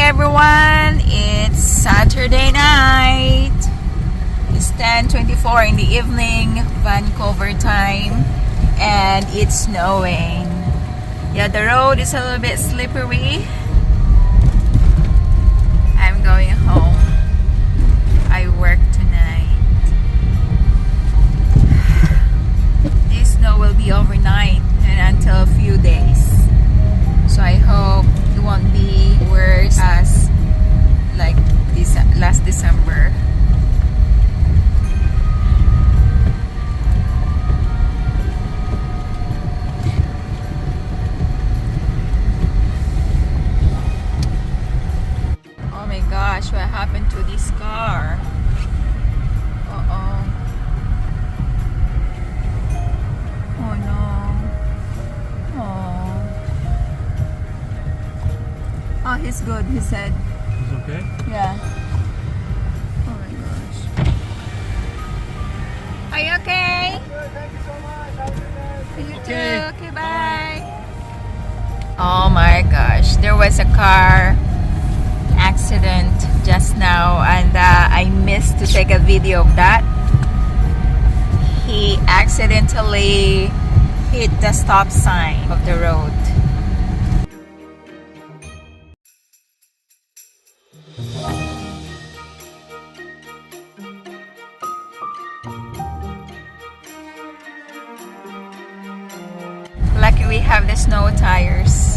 everyone, it's Saturday night. It's 10:24 in the evening, Vancouver time, and it's snowing. Yeah, the road is a little bit slippery. I'm going home. I work tonight. This snow will be overnight and until a few days. So I hope it won't be worse as like this last December. Oh my gosh, what happened to this car? Uh-oh. Oh no. Oh. Oh, he's good, he said. He's okay? Yeah. Oh my gosh. Are you okay? Good, thank you so much. Have a good day. You too. Okay, bye. Oh my gosh, there was a car accident just now, and I missed to take a video of that. He accidentally hit the stop sign of the road. Lucky we have the snow tires.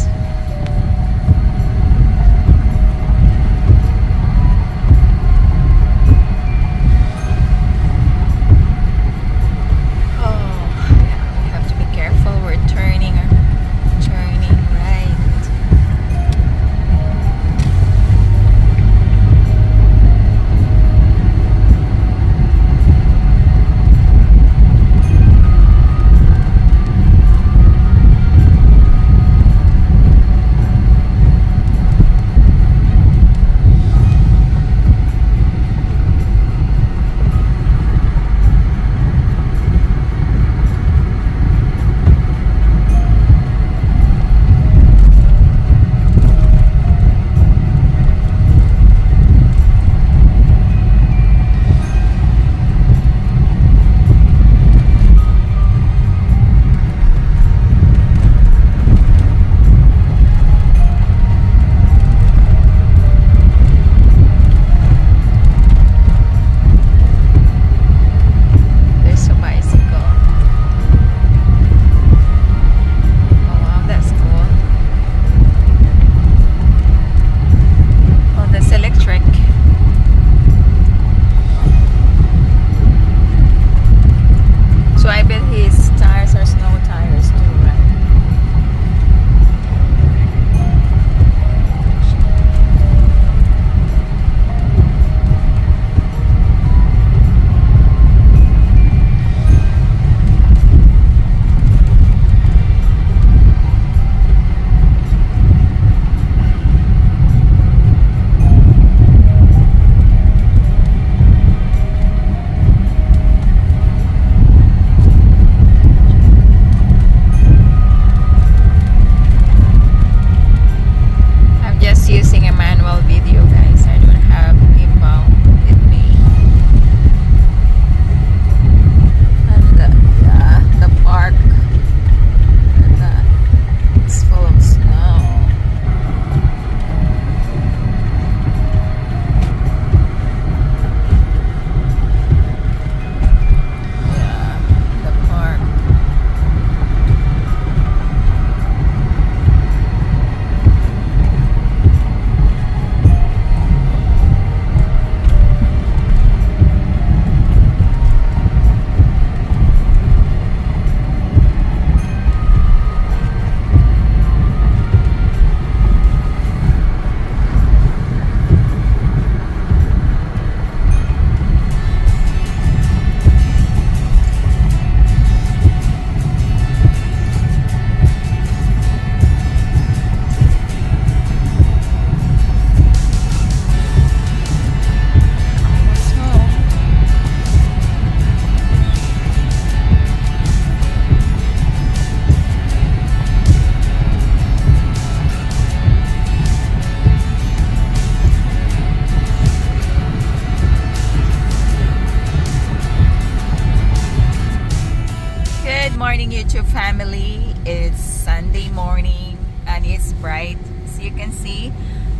family. It's Sunday morning and it's bright. So you can see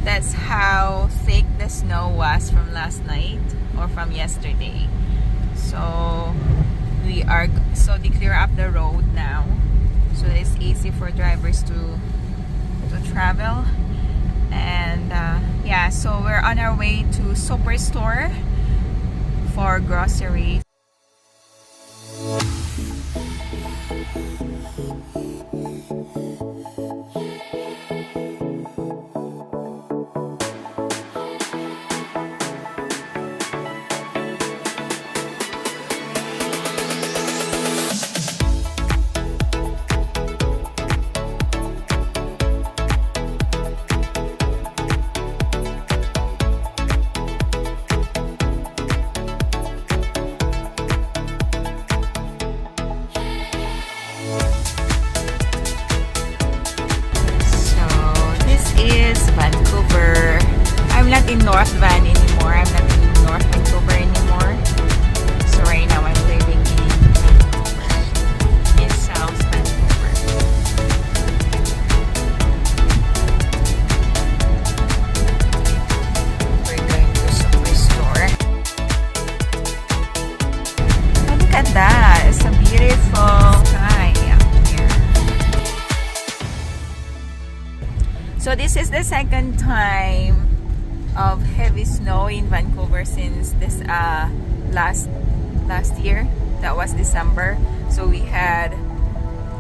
that's how thick the snow was from last night or from yesterday. So they clear up the road now, so it's easy for drivers to travel. And yeah, so we're on our way to Superstore for groceries. Is Vancouver. I'm not in North Van anymore. I'm not in North Vancouver anymore. So right now I'm living in South Vancouver. We're going to Superstore. Oh, look at that. It's a beautiful sky up here. So this is the second time of heavy snow in Vancouver since this last year. That was December. So we had,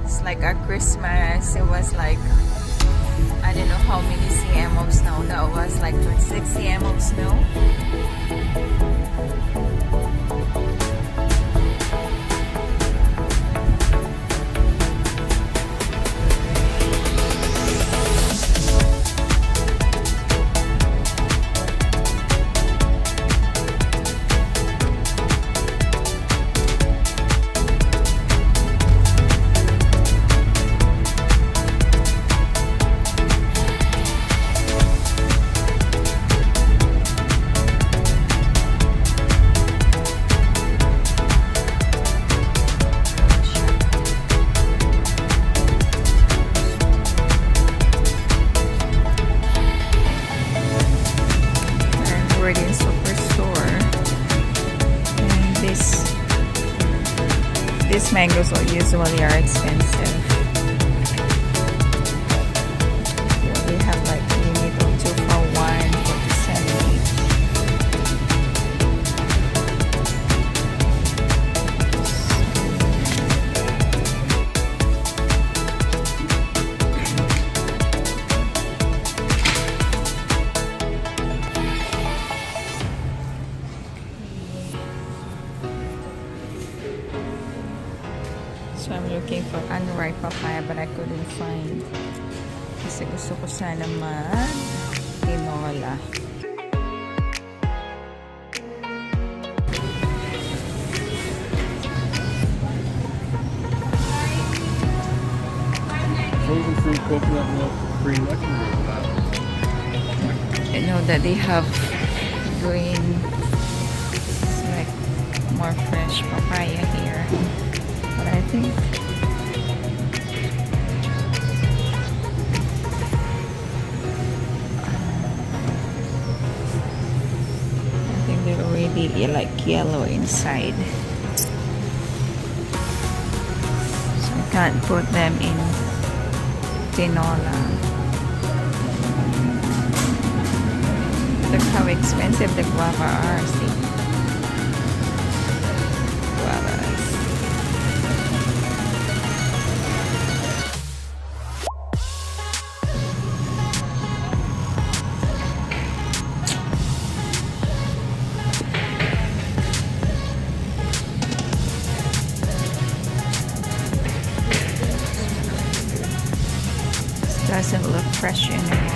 it's like a Christmas. It was like, I don't know how many cm of snow. That was like 26 cm of snow. In Superstore, and these mangoes usually are expensive. They have like limit of 2 for 1 47 each. So I'm looking for unripe papaya but I couldn't find. Kasi gusto ko sana mag-tinola. Frozen fruit, coconut milk, free lecture room. I know that they have green, like more fresh papaya here. But I think they're already like yellow inside, so I can't put them in tinola. Look how expensive the guava are. See, guavas. Doesn't look fresh anymore.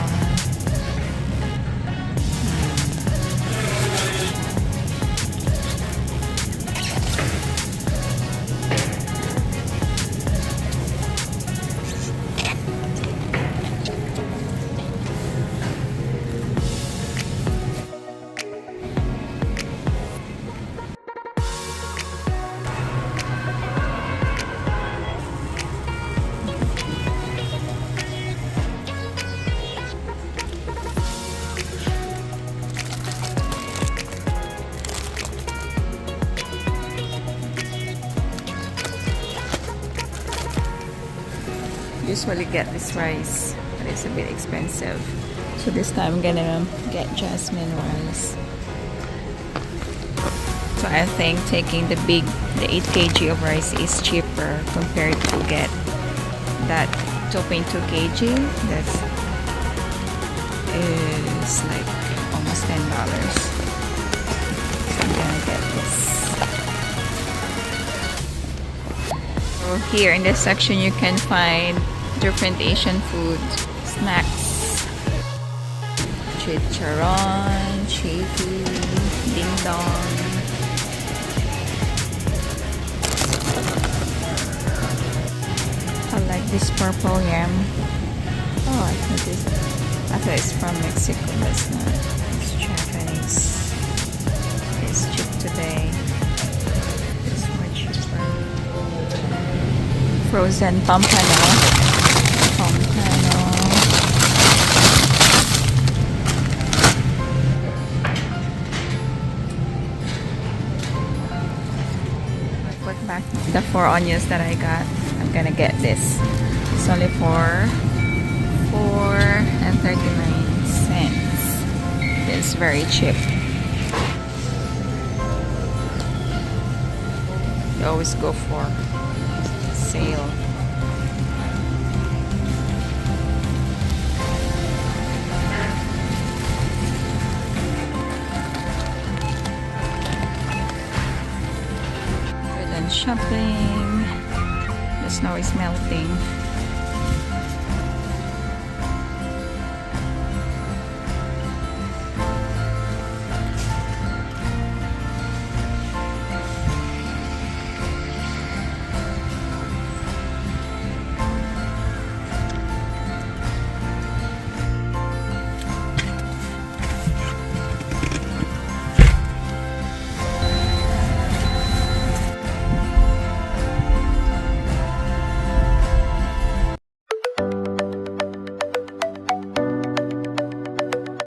usually get this rice, but it's a bit expensive. So this time I'm gonna get jasmine rice. So I think taking the 8 kg of rice is cheaper compared to get that 2.2 kg. That is like almost $10. So I'm gonna get this. So here in this section you can find different Asian food, snacks, chicharon, chiki, ding dong. I like this purple yam. Oh, I thought it's from Mexico, but it's not. It's Japanese. It's cheap today. It's more cheaper. Frozen pompano. Put back the 4 onions that I got. I'm gonna get this. It's only for $4.39. It's very cheap. You always go for sale. We're done shopping. The snow is melting.